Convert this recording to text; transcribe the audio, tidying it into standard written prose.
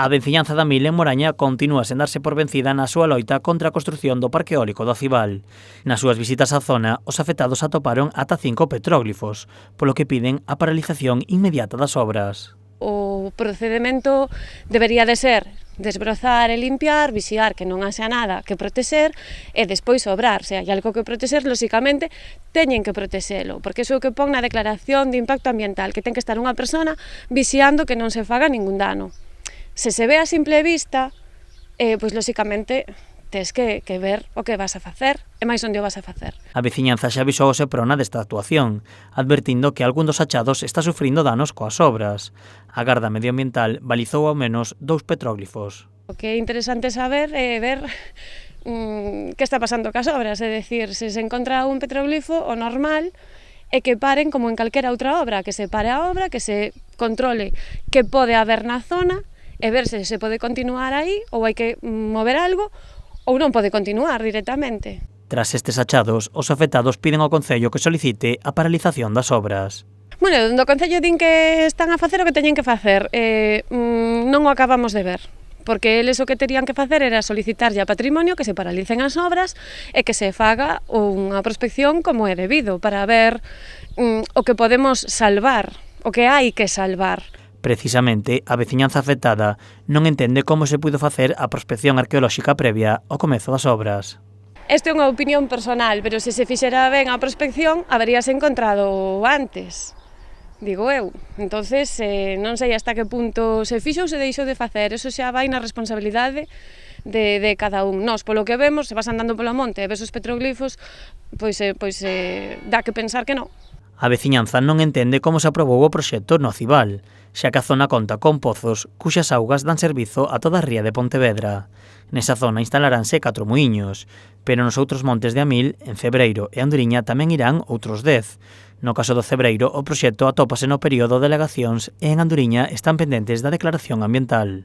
A veciñanza da Mil en Moraña continúa sen darse por vencida na súa loita contra a construción do parque eólico do Acival. Nas súas visitas á zona, os afectados atoparon ata 5 petróglifos, polo que piden a paralización inmediata das obras. O procedimento debería de ser desbrozar e limpiar, vixiar que non haxa nada que protexer e despois obrar. Se hai algo que protexer, lóxicamente, teñen que protexelo, porque iso é o que pon na declaración de impacto ambiental, que ten que estar unha persona vixiando que non se faga ningún dano. Se se ve a simple vista, pois lóxicamente tes que ver o que vas a facer e máis onde o vas a facer. A veciñanza xa avisou o Seprona desta actuación, advertindo que algún dos achados está sufrindo danos coas obras. A Garda Medioambiental balizou ao menos 2 petróglifos. O que é interesante saber é ver que está pasando cas obras, é dicir, se se encontra un petróglifo, o normal é que paren como en calquera outra obra, que se pare a obra, que se controle que pode haber na zona e ver se se pode continuar aí ou hai que mover algo ou non pode continuar directamente. Tras estes achados, os afectados piden ao Concello que solicite a paralización das obras. Bueno, do Concello din que están a facer o que teñen que facer, non o acabamos de ver, porque eles o que terían que facer era solicitarlle a Patrimonio que se paralicen as obras e que se faga unha prospección como é debido, para ver o que podemos salvar, o que hai que salvar. Precisamente, a veciñanza afectada non entende como se puido facer a prospección arqueolóxica previa ao comezo das obras. Esta é unha opinión personal, pero se se fixera ben a prospección, haberíase encontrado antes, digo eu. Entonces, non sei hasta que punto se fixo ou se deixou de facer, eso xa vai na responsabilidade de cada un. Nós, polo que vemos, se vas andando polo monte e ves os petroglifos, pois dá que pensar que non. A veciñanza non entende como se aprobou o proxecto no Acival, xa que a zona conta con pozos cuxas augas dan servizo a toda a ría de Pontevedra. Nesa zona instalaranse 4 muiños, pero nos outros montes de Amil, en Cebreiro e Anduriña tamén irán outros 10. No caso do Cebreiro, o proxecto atópase no período de alegacións e en Anduriña están pendentes da declaración ambiental.